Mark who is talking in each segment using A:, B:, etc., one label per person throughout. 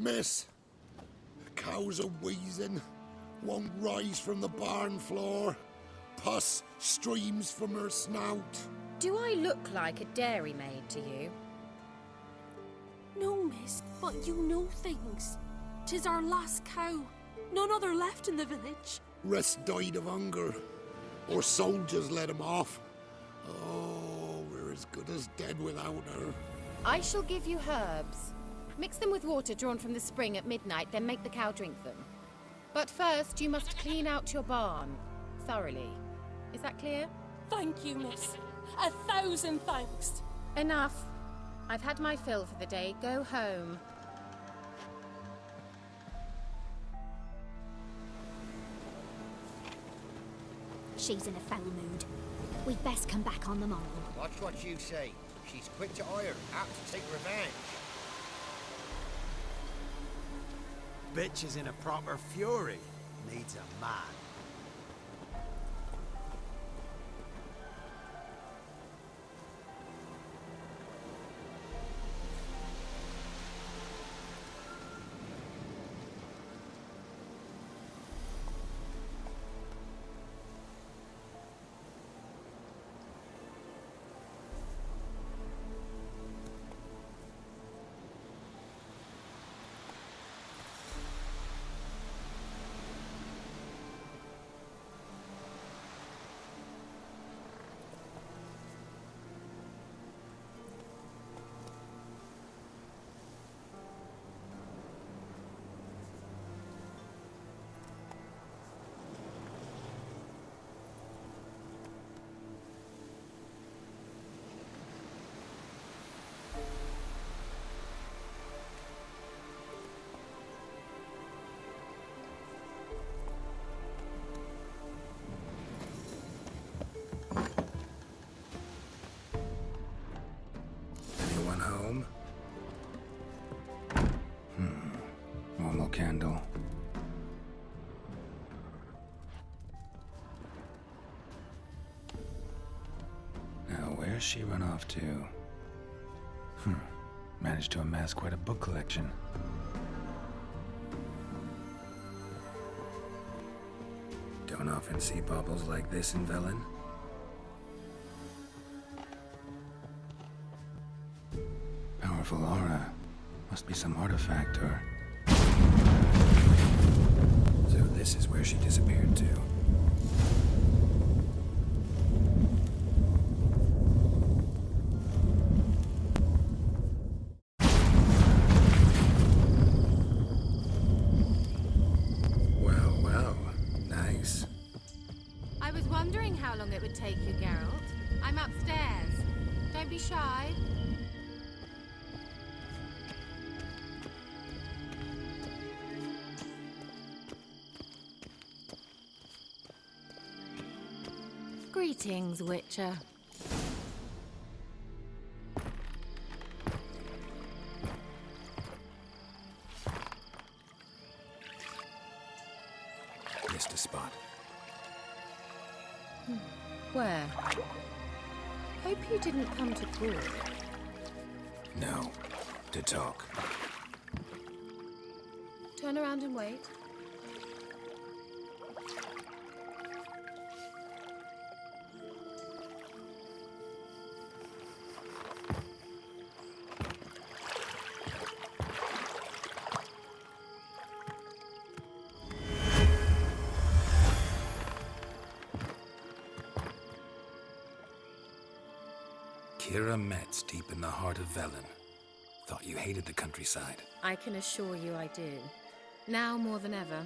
A: Miss, the cows are wheezing, won't rise from the barn floor. Pus streams from her snout.
B: Do I look like a dairymaid to you?
C: No, miss, but you know things. 'Tis our last cow. None other left in the village.
A: Rest died of hunger. Or soldiers let him off. Oh, we're as good as dead without her.
B: I shall give you herbs. Mix them with water drawn from the spring at midnight, then make the cow drink them. But first, you must clean out your barn. Thoroughly. Is that clear?
C: Thank you, miss. 1,000 thanks.
B: Enough. I've had my fill for the day. Go home.
D: She's in a foul mood. We'd best come back on the morrow.
E: Watch what you say. She's quick to ire, apt to take revenge.
F: Bitch is in a proper fury. Needs a man.
G: Anyone home? One more candle. Now, where's she run off to? Managed to amass quite a book collection. Don't often see baubles like this in Velen. Powerful aura. Must be some artifact or... So this is where she disappeared to. Well, nice.
B: I was wondering how long it would take you, Geralt. I'm upstairs. Don't be shy. Greetings, Witcher.
G: Missed a spot.
B: Where? Hope you didn't come to court.
G: No. To talk.
B: Turn around and wait.
G: Keira Metz, deep in the heart of Velen. Thought you hated the countryside.
B: I can assure you I do. Now more than ever.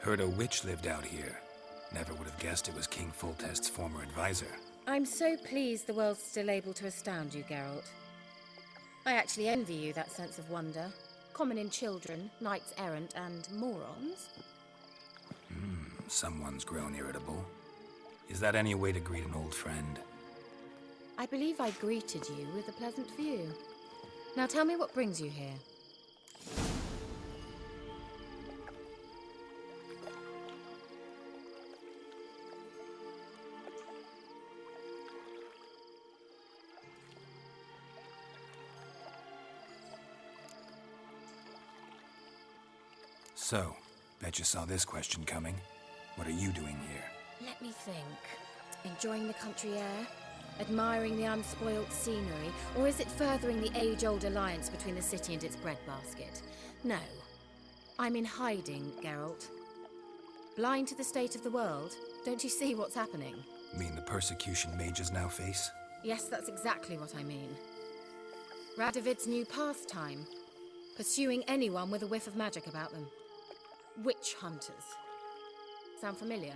G: Heard a witch lived out here. Never would have guessed it was King Foltest's former advisor.
B: I'm so pleased the world's still able to astound you, Geralt. I actually envy you that sense of wonder. Common in children, knights errant, and morons.
G: Someone's grown irritable. Is that any way to greet an old friend?
B: I believe I greeted you with a pleasant view. Now tell me what brings you here.
G: So, bet you saw this question coming. What are you doing here?
B: Let me think. Enjoying the country air? Admiring the unspoilt scenery? Or is it furthering the age-old alliance between the city and its breadbasket? No. I'm in hiding, Geralt. Blind to the state of the world? Don't you see what's happening?
G: Mean the persecution mages now face?
B: Yes, that's exactly what I mean. Radovid's new pastime. Pursuing anyone with a whiff of magic about them. Witch hunters. Sound familiar?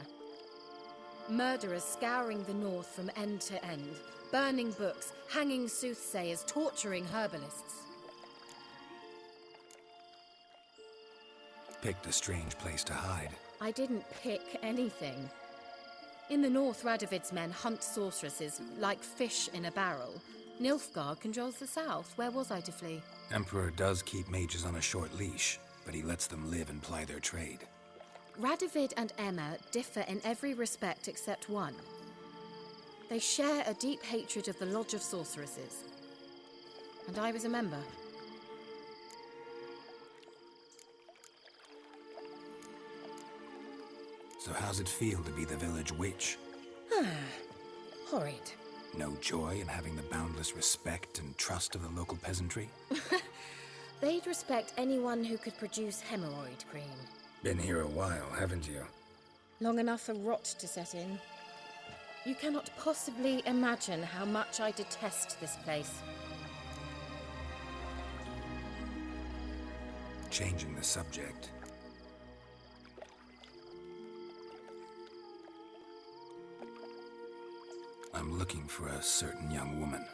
B: Murderers scouring the north from end to end, burning books, hanging soothsayers, torturing herbalists.
G: Picked a strange place to hide.
B: I didn't pick anything. In the north, Radovid's men hunt sorceresses like fish in a barrel. Nilfgaard controls the south. Where was I to flee?
G: Emperor does keep mages on a short leash, but he lets them live and ply their trade.
B: Radovid and Emma differ in every respect except one. They share a deep hatred of the Lodge of Sorceresses. And I was a member.
G: So how's it feel to be the village witch?
B: Horrid.
G: No joy in having the boundless respect and trust of the local peasantry?
B: They'd respect anyone who could produce hemorrhoid cream.
G: Been here a while, haven't you?
B: Long enough for rot to set in. You cannot possibly imagine how much I detest this place.
G: Changing the subject. I'm looking for a certain young woman.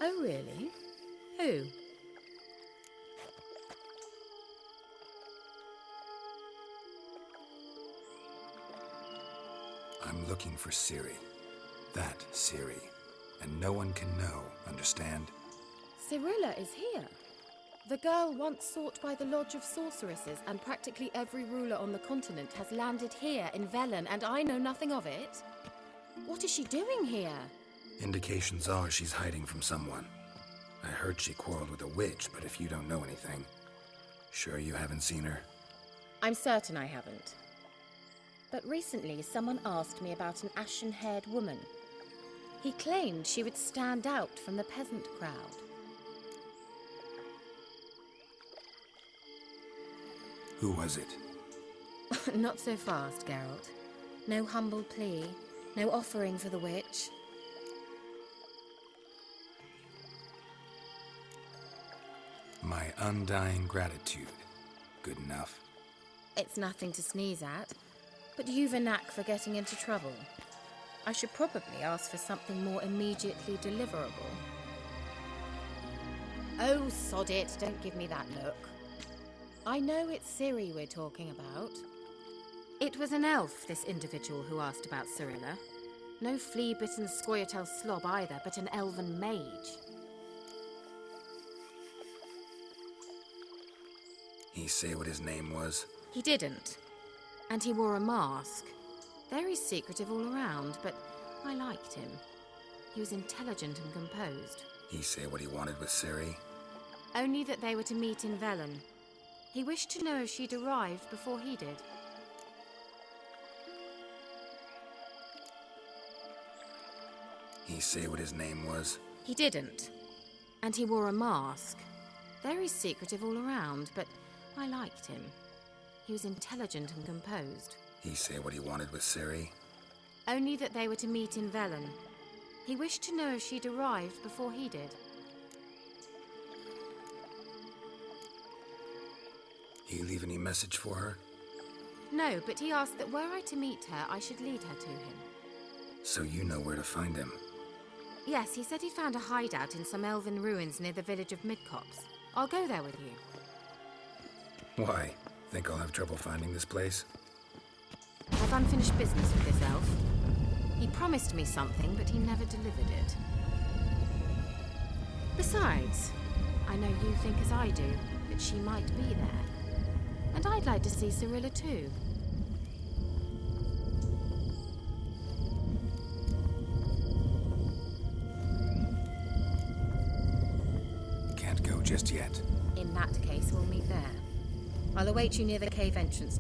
B: Oh, really? Who?
G: I'm looking for Ciri. That Ciri. And no one can know, understand?
B: Cirilla is here. The girl once sought by the Lodge of Sorceresses, and practically every ruler on the continent has landed here in Velen, and I know nothing of it. What is she doing here?
G: Indications are she's hiding from someone. I heard she quarreled with a witch, but if you don't know anything, sure you haven't seen her?
B: I'm certain I haven't. But recently, someone asked me about an ashen-haired woman. He claimed she would stand out from the peasant crowd.
G: Who was it?
B: Not so fast, Geralt. No humble plea, no offering for the witch.
G: My undying gratitude. Good enough.
B: It's nothing to sneeze at, but you've a knack for getting into trouble. I should probably ask for something more immediately deliverable. Oh, sod it, don't give me that look. I know it's Ciri we're talking about. It was an elf, this individual who asked about Cirilla. No flea-bitten Scoia'tael slob either, but an elven mage.
G: He say what his name was?
B: He didn't. And he wore a mask. Very secretive all around, but I liked him. He was intelligent and composed.
G: He say what he wanted with Ciri?
B: Only that they were to meet in Velen. He wished to know if she'd arrived before he did.
G: He say what his name was?
B: He didn't. And he wore a mask. Very secretive all around, but I liked him. He was intelligent and composed.
G: He say what he wanted with Ciri?
B: Only that they were to meet in Velen. He wished to know if she'd arrived before he did.
G: He leave any message for her?
B: No, but he asked that were I to meet her, I should lead her to him.
G: So you know where to find him?
B: Yes, he said he'd found a hideout in some elven ruins near the village of Midcopse. I'll go there with you.
G: Why? Think I'll have trouble finding this place?
B: I've unfinished business with this elf. He promised me something, but he never delivered it. Besides, I know you think as I do, that she might be there. And I'd like to see Cirilla too.
G: Can't go just yet.
B: In that case, we'll meet there. I'll await you near the cave entrance.